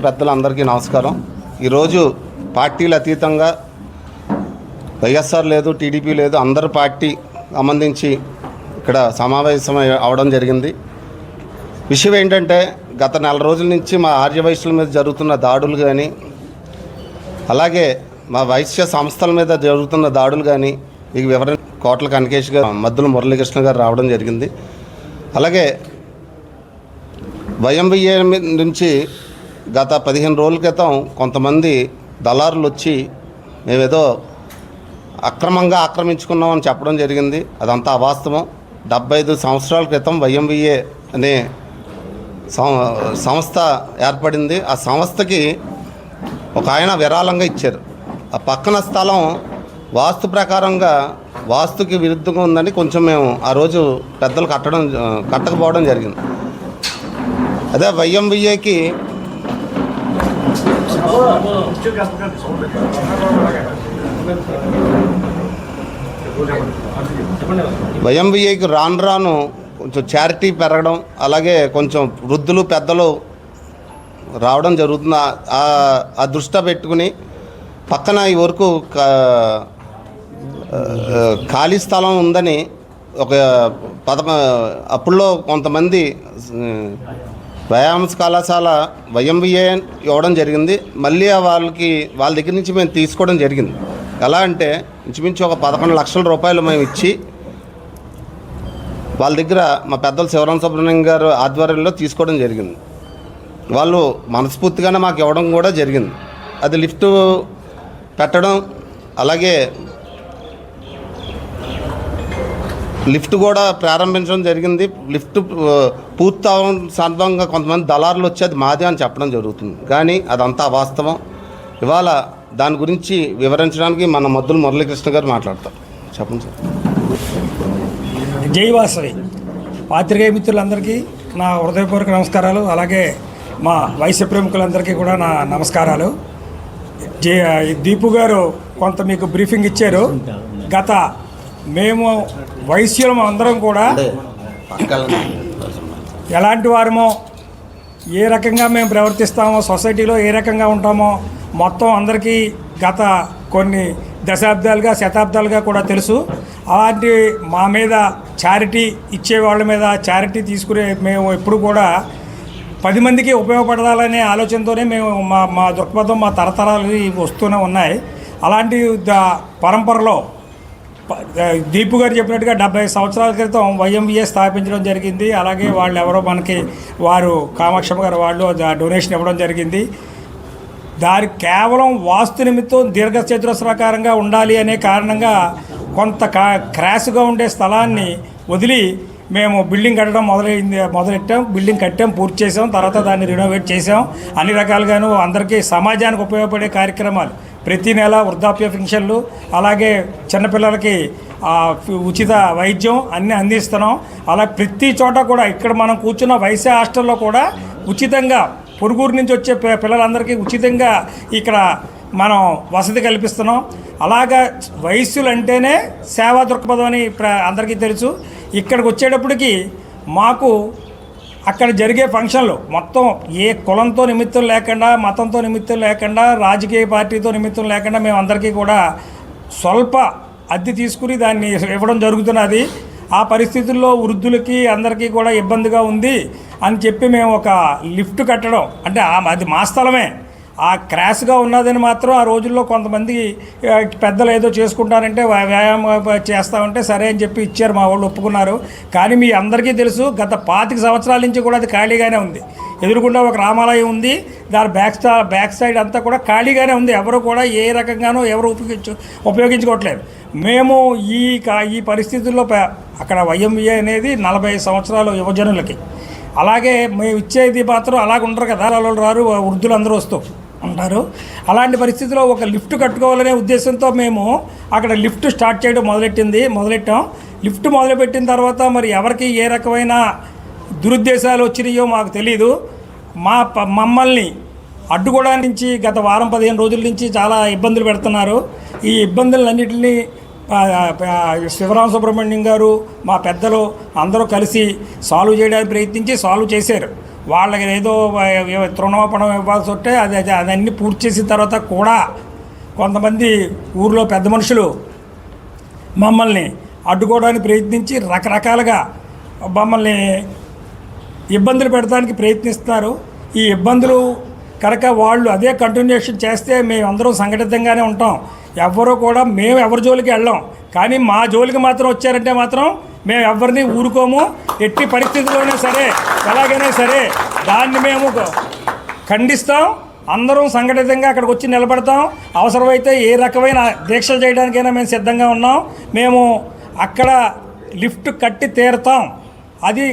పెద్దలందరికీ నమస్కారం. ఈరోజు పార్టీలు అతీతంగా వైఎస్ఆర్ లేదు, టీడీపీ లేదు, అందరు పార్టీ సంబంధించి ఇక్కడ సమావేశం అవడం జరిగింది. విషయం ఏంటంటే గత నెల రోజుల నుంచి మా ఆర్యవైశ్యుల మీద జరుగుతున్న దాడులు కానీ, అలాగే మా వైశ్య సంస్థల మీద జరుగుతున్న దాడులు కానీ మీకు వివరణ కోట్ల కనకేష్ గారు, మద్దుల మురళీకృష్ణ గారు రావడం జరిగింది. అలాగే వైఎంవిఏ నుంచి గత 15 రోజుల క్రితం కొంతమంది దళారులు వచ్చి మేమేదో అక్రమంగా ఆక్రమించుకున్నామని చెప్పడం జరిగింది. అదంతా అవాస్తవం. 75 సంవత్సరాల క్రితం వైఎంవిఏ అనే సంస్థ ఏర్పడింది. ఆ సంస్థకి ఒక ఆయన విరాళంగా ఇచ్చారు. ఆ పక్కన స్థలం వాస్తు ప్రకారంగా వాస్తుకి విరుద్ధంగా ఉందని కొంచెం మేము ఆ రోజు పెద్దలు కట్టకపోవడం జరిగింది. అదే వైఎంవిఏకి రాను కొంచెం చారిటీ పెరగడం, అలాగే కొంచెం వృద్ధులు పెద్దలు రావడం జరుగుతుంది. ఆ దృష్ట్యా పెట్టుకుని పక్కన ఈ వరకు ఖాళీ స్థలం ఉందని ఒక అప్పుల్లో కొంతమంది వ్యాయామ కళాశాల వైఎంవిఏ ఇవ్వడం జరిగింది. మళ్ళీ వాళ్ళ దగ్గర నుంచి మేము తీసుకోవడం జరిగింది. ఎలా అంటే ఇంచుమించు ఒక 11 లక్షల రూపాయలు మేము ఇచ్చి వాళ్ళ దగ్గర మా పెద్దలు శివరామ సుబ్రహ్మణ్యం గారు ఆధ్వర్యంలో తీసుకోవడం జరిగింది. వాళ్ళు మనస్ఫూర్తిగానే మాకు ఇవ్వడం కూడా జరిగింది. అది లిఫ్ట్ పెట్టడం, అలాగే లిఫ్ట్ కూడా ప్రారంభించడం జరిగింది. లిఫ్ట్ పూర్తి సందర్భంగా కొంతమంది దళారులు వచ్చి అది మాదే అని చెప్పడం జరుగుతుంది. కానీ అదంతా అవాస్తవం. ఇవాళ దాని గురించి వివరించడానికి మన మద్దుల మురళీకృష్ణ గారు మాట్లాడతారు. చెప్పండి సార్. జై వాసవి. పాత్రికేయ మిత్రులందరికీ నా హృదయపూర్వక నమస్కారాలు. అలాగే మా వైశ్య ప్రముఖులందరికీ కూడా నా నమస్కారాలు. దీపు గారు కొంత మీకు బ్రీఫింగ్ ఇచ్చారు. గత మేము వైశ్యులం అందరం కూడా ఎలాంటి వారమో, ఏ రకంగా మేము ప్రవర్తిస్తామో, సొసైటీలో ఏ రకంగా ఉంటామో మొత్తం అందరికీ గత కొన్ని దశాబ్దాలుగా, శతాబ్దాలుగా కూడా తెలుసు. అలాంటి మా మీద చారిటీ ఇచ్చే వాళ్ళ మీద చారిటీ తీసుకునే మేము ఎప్పుడు కూడా 10 మందికి ఉపయోగపడాలనే ఆలోచనతోనే మేము మా దృక్పథం, మా తరతరాలు వస్తూనే ఉన్నాయి. అలాంటి పరంపరలో దీపు గారు చెప్పినట్టుగా 70 సంవత్సరాల క్రితం వైఎంవిఏ స్థాపించడం జరిగింది. అలాగే వాళ్ళు ఎవరో వారు కామాక్షమ్మ గారు వాళ్ళు డొనేషన్ ఇవ్వడం జరిగింది. దాని కేవలం వాస్తు నిమిత్తం దీర్ఘచతురస్రాకారంగా ఉండాలి అనే కారణంగా కొంత క్రాష్గా ఉండే స్థలాన్ని వదిలి మేము బిల్డింగ్ కట్టడం మొదలెట్టాం. బిల్డింగ్ కట్టాం, పూర్తి చేసాం. తర్వాత దాన్ని రినోవేట్ చేసాం. అన్ని రకాలుగాను అందరికీ సమాజానికి ఉపయోగపడే కార్యక్రమాలు ప్రతి నెల వృద్ధాప్య పెన్షన్లు, అలాగే చిన్నపిల్లలకి ఉచిత వైద్యం అన్నీ అందిస్తున్నాం. అలా ప్రతి చోట కూడా ఇక్కడ మనం కూర్చున్న వైశ్య హాస్టల్లో కూడా ఉచితంగా పొరుగురు నుంచి వచ్చే పిల్లలందరికీ ఉచితంగా ఇక్కడ మనం వసతి కల్పిస్తున్నాం. అలాగా వైశ్యులు అంటేనే సేవా దృక్పథం అని అందరికీ తెలుసు. ఇక్కడికి వచ్చేటప్పటికి మాకు అక్కడ జరిగే ఫంక్షన్లు మొత్తం ఏ కులంతో నిమిత్తం లేకుండా, మతంతో నిమిత్తం లేకుండా, రాజకీయ పార్టీతో నిమిత్తం లేకుండా మేము అందరికీ కూడా స్వల్ప అద్దె తీసుకుని దాన్ని ఇవ్వడం జరుగుతున్నది. ఆ పరిస్థితుల్లో వృద్ధులకి అందరికీ కూడా ఇబ్బందిగా ఉంది అని చెప్పి మేము ఒక లిఫ్ట్ కట్టడం, అంటే అది మా స్థలమే, ఆ క్రాష్గా ఉన్నదని మాత్రం ఆ రోజుల్లో కొంతమంది పెద్దలు ఏదో చేసుకుంటారంటే వ్యాయామం చేస్తామంటే సరే అని చెప్పి ఇచ్చారు. మా వాళ్ళు ఒప్పుకున్నారు. కానీ మీ అందరికీ తెలుసు గత 25 సంవత్సరాల నుంచి కూడా అది ఖాళీగానే ఉంది. ఎదురుకుండా ఒక రామాలయం ఉంది. దాని బ్యాక్ సైడ్ అంతా కూడా ఖాళీగానే ఉంది. ఎవరు కూడా ఏ రకంగానూ ఎవరు ఉపయోగించుకోవట్లేదు. మేము ఈ పరిస్థితుల్లో అక్కడ వైఎంవిఏ అనేది 40 సంవత్సరాల యువజనులకి, అలాగే మేము ఇచ్చేది మాత్రం అలాగ ఉండరు కదా, వాళ్ళు రారు, వృద్ధులు అందరూ వస్తూ ఉంటారు. అలాంటి పరిస్థితిలో ఒక లిఫ్ట్ కట్టుకోవాలనే ఉద్దేశంతో మేము అక్కడ లిఫ్ట్ స్టార్ట్ చేయడం మొదలెట్టాం. లిఫ్ట్ మొదలుపెట్టిన తర్వాత మరి ఎవరికి ఏ రకమైన దురుద్దేశాలు వచ్చినాయో మాకు తెలీదు. మమ్మల్ని అడ్డుకోవడానికి గత వారం 15 రోజుల నుంచి చాలా ఇబ్బందులు పెడుతున్నారు. ఈ ఇబ్బందులన్నింటినీ శివరామ సుబ్రహ్మణ్యం గారు, మా పెద్దలు అందరూ కలిసి సాల్వ్ చేయడానికి ప్రయత్నించి సాల్వ్ చేశారు. వాళ్ళకి ఏదో తృణోపణం ఇవ్వాల్సి వస్తే అదన్నీ పూర్తి చేసిన తర్వాత కూడా కొంతమంది ఊర్లో పెద్ద మనుషులు మమ్మల్ని అడ్డుకోవడానికి ప్రయత్నించి రకరకాలుగా మమ్మల్ని ఇబ్బందులు పెట్టడానికి ప్రయత్నిస్తున్నారు. ఈ ఇబ్బందులు కనుక వాళ్ళు అదే కంటిన్యూషన్ చేస్తే మేమందరం సంఘటితంగానే ఉంటాం. ఎవ్వరూ కూడా మేము ఎవరి జోలికి వెళ్ళాం. కానీ మా జోలికి మాత్రం వచ్చారంటే మాత్రం మేము ఎవరిని ఊరుకోము. ఎట్టి పరిస్థితుల్లోనే సరే, ఎలాగైనా సరే దాన్ని మేము ఖండిస్తాం. అందరం సంఘటితంగా అక్కడికి వచ్చి నిలబడతాం. అవసరమైతే ఏ రకమైన దీక్షలు చేయడానికైనా మేము సిద్ధంగా ఉన్నాం. మేము అక్కడ లిఫ్ట్ కట్టి తీరుతాం. అది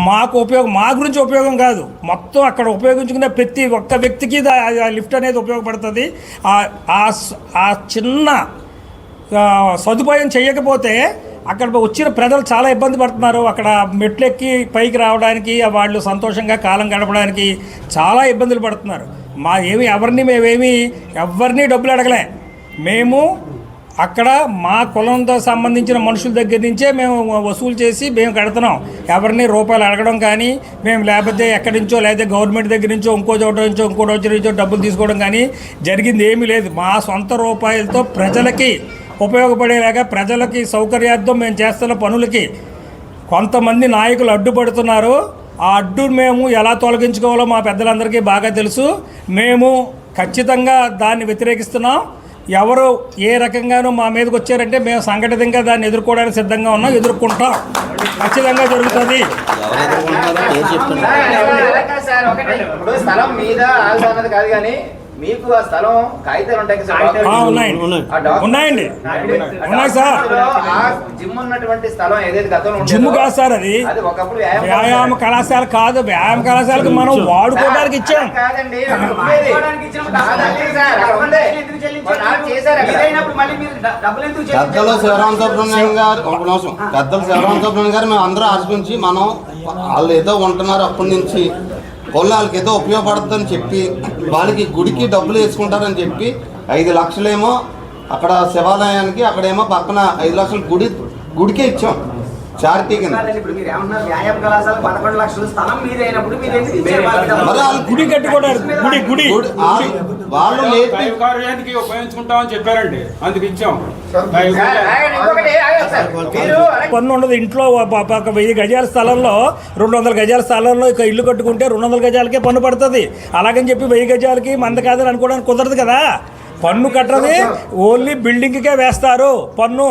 మాకు ఉపయోగం, మా గురించి ఉపయోగం కాదు, మొత్తం అక్కడ ఉపయోగించుకునే ప్రతి ఒక్క వ్యక్తికి ఆ లిఫ్ట్ అనేది ఉపయోగపడుతుంది. ఆ చిన్న సదుపాయం చేయకపోతే అక్కడ వచ్చిన ప్రజలు చాలా ఇబ్బంది పడుతున్నారు. అక్కడ మెట్లెక్కి పైకి రావడానికి, వాళ్ళు సంతోషంగా కాలం గడపడానికి చాలా ఇబ్బందులు పడుతున్నారు. ఎవరిని డబ్బులు అడగలే. మేము అక్కడ మా కులంతో సంబంధించిన మనుషుల దగ్గర నుంచే మేము వసూలు చేసి మేము కడుతున్నాం. ఎవరిని రూపాయలు అడగడం కానీ, మేము లేకపోతే ఎక్కడి నుంచో లేకపోతే గవర్నమెంట్ దగ్గర నుంచో ఇంకో చోట నుంచో ఇంకో రోజు నుంచో డబ్బులు తీసుకోవడం కానీ జరిగింది ఏమీ లేదు. మా సొంత రూపాయలతో ప్రజలకి ఉపయోగపడేలాగా, ప్రజలకి సౌకర్యార్థం మేము చేస్తున్న పనులకి కొంతమంది నాయకులు అడ్డుపడుతున్నారు. ఆ అడ్డు మేము ఎలా తొలగించుకోవాలో మా పెద్దలందరికీ బాగా తెలుసు. మేము ఖచ్చితంగా దాన్ని వ్యతిరేకిస్తున్నాం. ఎవరు ఏ రకంగానూ మా మీదకి వచ్చారంటే మేము సంఘటితంగా దాన్ని ఎదుర్కోవడానికి సిద్ధంగా ఉన్నాం. ఎదుర్కొంటాం, ఖచ్చితంగా జరుగుతుంది. స్థలం మీద ఆల్సన్నది కాదు కానీ మీకు ఆ స్థలం కాగితాలు ఉన్నాయండి. ఉన్నాయి సార్. జిమ్ ఉన్నటువంటి స్థలం ఏదైతే గతంలో జిమ్ కాదు సార్, అది ఒకప్పుడు వ్యాయామ కళాశాల కాదు. వ్యాయామ కళాశాలకు మనం వాడుకోవడానికి ఇచ్చాం. కాదండి, పెద్దలు శివరామ సుబ్రహ్మణ్యం గారు, ఒక నిమిషం, పెద్దలు శివరామ సుబ్రహ్మణ్యం గారు మేము అందరూ ఆశించి మనం వాళ్ళు ఏదో ఉంటున్నారు అప్పటి నుంచి వాళ్ళకి ఏదో ఉపయోగపడుతుందని చెప్పి వాళ్ళకి గుడికి డబ్బులు వేసుకుంటారని చెప్పి 5 లక్షలేమో అక్కడ శివాలయానికి, అక్కడేమో పక్కన 5 లక్షలు గుడికే ఇచ్చాం చారిటీ కింద. గుడి కట్టుకోవడానికి వాళ్ళు ఉపయోగించుకుంటామని చెప్పారండి, అందుకు ఇచ్చాం. పన్ను ఉండదు. ఇంట్లో 1000 గజాల స్థలంలో 200 గజాల స్థలంలో ఇక ఇల్లు కట్టుకుంటే 200 గజాలకే పన్ను పడుతుంది. అలాగని చెప్పి 1000 గజాలకి మంద కాదని అనుకోవడానికి కుదరదు కదా. పన్ను కట్టది ఓన్లీ బిల్డింగ్కే వేస్తారు పన్ను.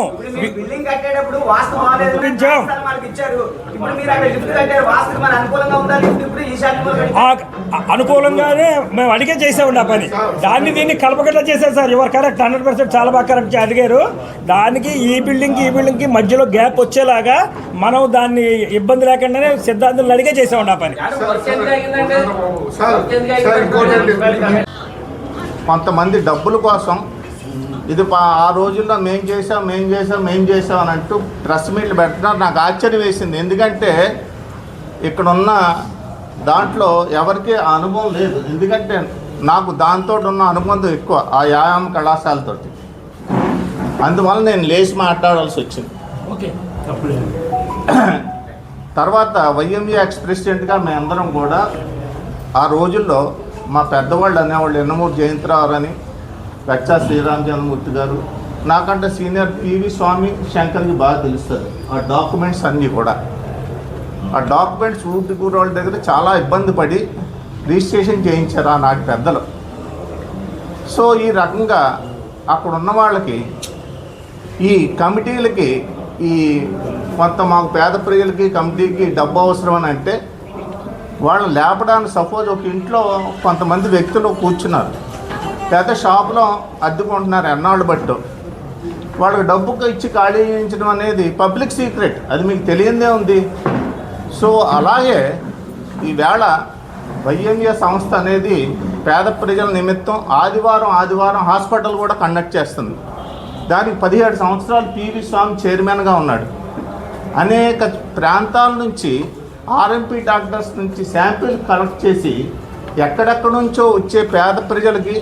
అనుకూలంగానే మేము అడిగే చేసామండి ఆ పని. దాన్ని దీన్ని కలపగట్లా చేశారు సార్. యువర్ కరెక్ట్, 100% చాలా బాగా కరెక్ట్ అడిగారు. దానికి ఈ బిల్డింగ్కి మధ్యలో గ్యాప్ వచ్చేలాగా మనం దాన్ని ఇబ్బంది లేకుండానే సిద్ధాంతులను అడిగే చేసామండి ఆ పని. కొంతమంది డబ్బుల కోసం ఇది ఆ రోజుల్లో మేం చేసాం అని అంటూ ప్రెస్ మీట్లు పెడుతున్నారు. నాకు ఆశ్చర్యం వేసింది. ఎందుకంటే ఇక్కడున్న దాంట్లో ఎవరికి అనుభవం లేదు. ఎందుకంటే నాకు దాంతో ఉన్న అనుబంధం ఎక్కువ, ఆ వ్యాయామ కళాశాలతో. అందువల్ల నేను లేచి మాట్లాడాల్సి వచ్చింది. తర్వాత వైఎంఏ ఎక్స్ ప్రెసిడెంట్గా మేమందరం కూడా ఆ రోజుల్లో మా పెద్దవాళ్ళు అనేవాళ్ళు ఎన్నమూరు జయంతిరావు అని, వెచ్చా శ్రీరామచంద్రమూర్తి గారు, నాకంటే సీనియర్ పివి స్వామి శంకర్కి బాగా తెలుస్తుంది. ఆ డాక్యుమెంట్స్ అన్నీ కూడా, ఆ డాక్యుమెంట్స్ ఊపికూరు వాళ్ళ దగ్గర చాలా ఇబ్బంది పడి రిజిస్ట్రేషన్ చేయించారు ఆనాటి పెద్దలు. సో ఈ రకంగా అక్కడ ఉన్న వాళ్ళకి, ఈ కమిటీలకి, ఈ కొంత మాకు పేద ప్రజలకి కమిటీకి డబ్బు అవసరం అని అంటే వాళ్ళని లేపడానికి, సపోజ్ ఒక ఇంట్లో కొంతమంది వ్యక్తులు కూర్చున్నారు, పెద్ద షాపులో అద్దెకుంటున్నారు ఎన్నాళ్ళు బట్టు, వాళ్ళకి డబ్బుకి ఇచ్చి ఖాళీ చేయించడం అనేది పబ్లిక్ సీక్రెట్, అది మీకు తెలియందే ఉంది. సో అలాగే ఈవేళ వైఎంఏ సంస్థ అనేది పేద ప్రజల నిమిత్తం ఆదివారం హాస్పిటల్ కూడా కండక్ట్ చేస్తుంది. దానికి 17 సంవత్సరాలు పివి స్వామి చైర్మన్గా ఉన్నాడు. అనేక ప్రాంతాల నుంచి ఆర్ఎంపీ డాక్టర్స్ నుంచి శాంపిల్ కలెక్ట్ చేసి ఎక్కడెక్కడి నుంచో వచ్చే పేద ప్రజలకి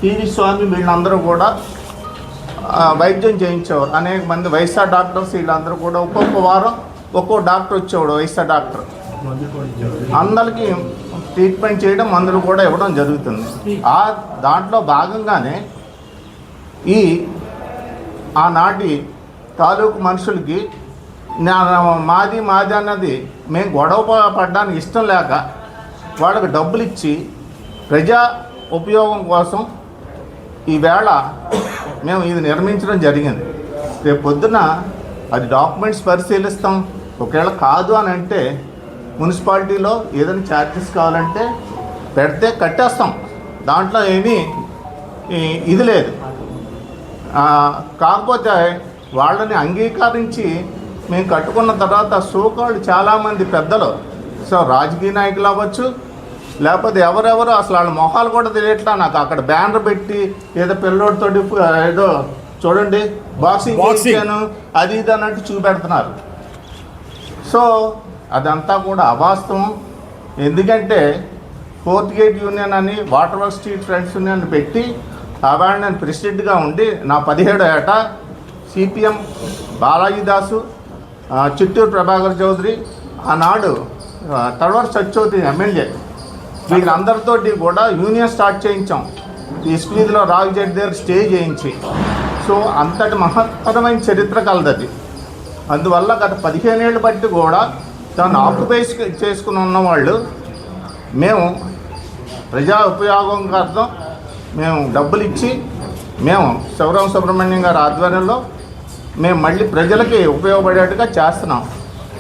పివి స్వామి వీళ్ళందరూ కూడా వైద్యం చేయించేవారు. అనేక మంది వైఎస్ఆర్ డాక్టర్స్ వీళ్ళందరూ కూడా ఒక్కొక్క వారం ఒక్కో డాక్టర్ వచ్చేవాడు, వైఎస్ఆర్ డాక్టర్. అందరికీ ట్రీట్మెంట్ చేయడం, మందులు కూడా ఇవ్వడం జరుగుతుంది. దాంట్లో భాగంగానే ఆనాటి తాలూకు మనుషులకి మాది అన్నది మేము గొడవ పడడానికి ఇష్టం లేక వాళ్ళకి డబ్బులు ఇచ్చి ప్రజా ఉపయోగం కోసం ఈవేళ మేము ఇది నిర్మించడం జరిగింది. రేపు పొద్దున అది డాక్యుమెంట్స్ పరిశీలిస్తాం. ఒకవేళ కాదు అని అంటే మున్సిపాలిటీలో ఏదైనా ఛార్జెస్ కావాలంటే పెడితే కట్టేస్తాం. దాంట్లో ఏమీ ఇది లేదు. కాకపోతే వాళ్ళని అంగీకరించి మేము కట్టుకున్న తర్వాత సోకాళ్ళు చాలామంది పెద్దలు, రాజకీయ నాయకులు అవ్వచ్చు, లేకపోతే ఎవరెవరు అసలు వాళ్ళ మొహాలు కూడా తెలియట్లా నాకు. అక్కడ బ్యానర్ పెట్టి ఏదో పిల్లోడితోటి ఏదో చూడండి బాక్సింగ్ చేశాను అది ఇది అన్నట్టు చూపెడుతున్నారు. సో అదంతా కూడా అవాస్తవం. ఎందుకంటే ఫోర్త్ గేట్ యూనియన్ అని water work street friends union పెట్టి ఆవిడ నేను ప్రెసిడెంట్గా ఉండి నా 17వ ఏట సిపిఎం బాలాజీదాసు, చిత్తూరు ప్రభాకర్ చౌదరి, ఆనాడు తడవర్ సత్యవతి ఎమ్మెల్యే, వీళ్ళందరితోటి కూడా యూనియన్ స్టార్ట్ చేయించాం. ఈ స్క్రీన్లో రాగు జడ్డి దగ్గర స్టే చేయించి. సో అంతటి మహత్తరమైన చరిత్ర కలదది. అందువల్ల గత 15 ఏళ్ళు బట్టి కూడా దాన్ని ఆక్యుపై చేసుకుని ఉన్నవాళ్ళు మేము ప్రజా ఉపయోగం కోసం మేము డబ్బులు ఇచ్చి మేము శివరామ సుబ్రహ్మణ్యం గారి ఆధ్వర్యంలో మేము మళ్ళీ ప్రజలకి ఉపయోగపడేట్టుగా చేస్తున్నాం.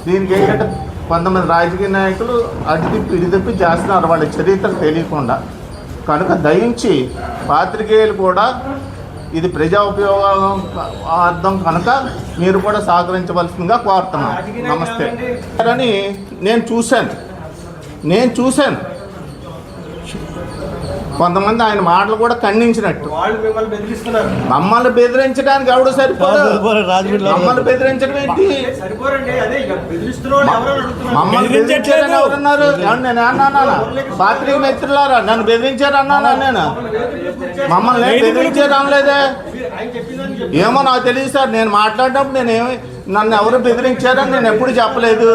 దీనికి ఏంటంటే కొంతమంది రాజకీయ నాయకులు అటు తిప్పి ఇటు తిప్పి చేస్తున్నారు వాళ్ళ చరిత్ర తెలియకుండా. కనుక దయించి పాత్రికేయులు కూడా ఇది ప్రజా ఉపయోగం అర్థం కనుక మీరు కూడా సహకరించవలసిందిగా కోరుతున్నాం. నమస్తే అని నేను చూశాను కొంతమంది ఆయన మాటలు కూడా ఖండించినట్టు. మమ్మల్ని బెదిరించడానికి ఎవడు సరిపోదు. మమ్మల్ని బెదిరించడం ఏంటి? మమ్మల్ని బెదిరించారని ఎవరన్నారు? నేను అన్నానా? పాత్రిక మిత్రులారా నన్ను బెదిరించారు అన్నానా? నేను మమ్మల్ని బెదిరించారు అనలేదే. ఏమో నాకు తెలియదు సార్. నేను మాట్లాడినప్పుడు నన్ను ఎవరు బెదిరించారని నేను ఎప్పుడు చెప్పలేదు.